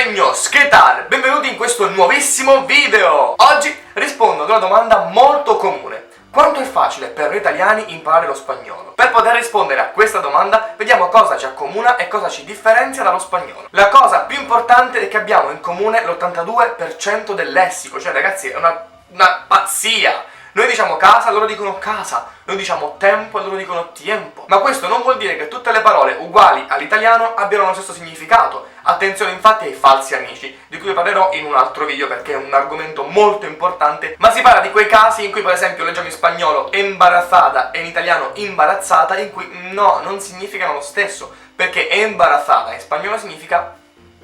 Pepeños, che tal? Benvenuti in questo nuovissimo video! Oggi rispondo ad una domanda molto comune. Quanto è facile per noi italiani imparare lo spagnolo? Per poter rispondere a questa domanda, vediamo cosa ci accomuna e cosa ci differenzia dallo spagnolo. La cosa più importante è che abbiamo in comune l'82% del lessico, cioè ragazzi è una pazzia! Noi diciamo casa, loro dicono casa, noi diciamo tempo e loro dicono tiempo. Ma questo non vuol dire che tutte le parole uguali all'italiano abbiano lo stesso significato. Attenzione infatti ai falsi amici, di cui parlerò in un altro video perché è un argomento molto importante, ma si parla di quei casi in cui per esempio leggiamo in spagnolo embarazada e in italiano imbarazzata, in cui no, non significano lo stesso, perché embarazada in spagnolo significa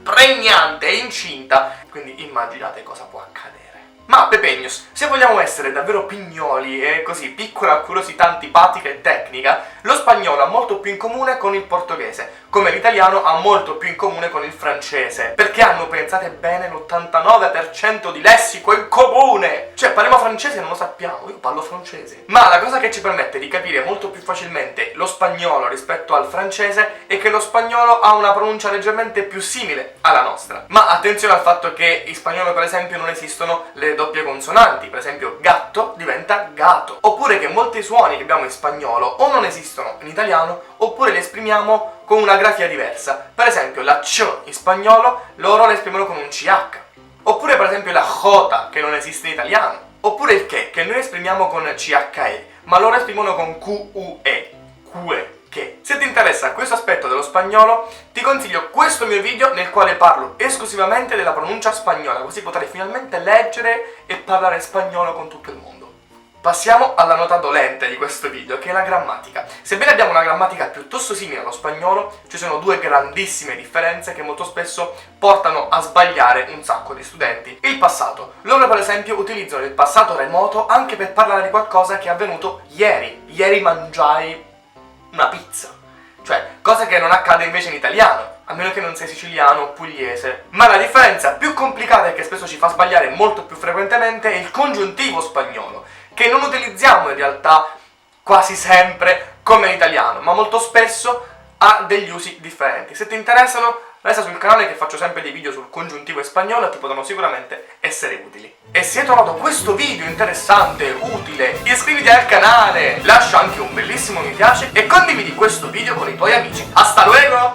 pregnante, incinta, quindi immaginate cosa può accadere. Ma Pepeños, se vogliamo essere davvero pignoli e così piccola curiosità antipatica e tecnica, lo spagnolo ha molto più in comune con il portoghese, come l'italiano ha molto più in comune con il francese, perché hanno, pensate bene, l'89% di lessico in comune! Cioè, parliamo francese e non lo sappiamo, io parlo francese. Ma la cosa che ci permette di capire molto più facilmente lo spagnolo rispetto al francese è che lo spagnolo ha una pronuncia leggermente più simile alla nostra. Ma attenzione al fatto che in spagnolo, per esempio, non esistono le doppie consonanti, per esempio gatto diventa gato, oppure che molti suoni che abbiamo in spagnolo o non esistono in italiano oppure li esprimiamo con una grafia diversa. Per esempio la C in spagnolo loro la esprimono con un CH, oppure per esempio la J che non esiste in italiano, oppure il che noi esprimiamo con CHE ma loro esprimono con QUE, QE. Se ti interessa questo aspetto dello spagnolo, ti consiglio questo mio video nel quale parlo esclusivamente della pronuncia spagnola, così potrai finalmente leggere e parlare spagnolo con tutto il mondo. Passiamo alla nota dolente di questo video, che è la grammatica. Sebbene abbiamo una grammatica piuttosto simile allo spagnolo, ci sono due grandissime differenze che molto spesso portano a sbagliare un sacco di studenti. Il passato. Loro per esempio utilizzano il passato remoto anche per parlare di qualcosa che è avvenuto ieri. Ieri mangiai una pizza, cioè cosa che non accade invece in italiano, a meno che non sei siciliano o pugliese. Ma la differenza più complicata e che spesso ci fa sbagliare molto più frequentemente è il congiuntivo spagnolo, che non utilizziamo in realtà quasi sempre come in italiano, ma molto spesso ha degli usi differenti. Se ti interessano, resta sul canale che faccio sempre dei video sul congiuntivo e spagnolo e ti potranno sicuramente essere utili. E se hai trovato questo video interessante, utile, iscriviti al canale, lascia anche un bellissimo mi piace e condividi questo video con i tuoi amici. Hasta luego!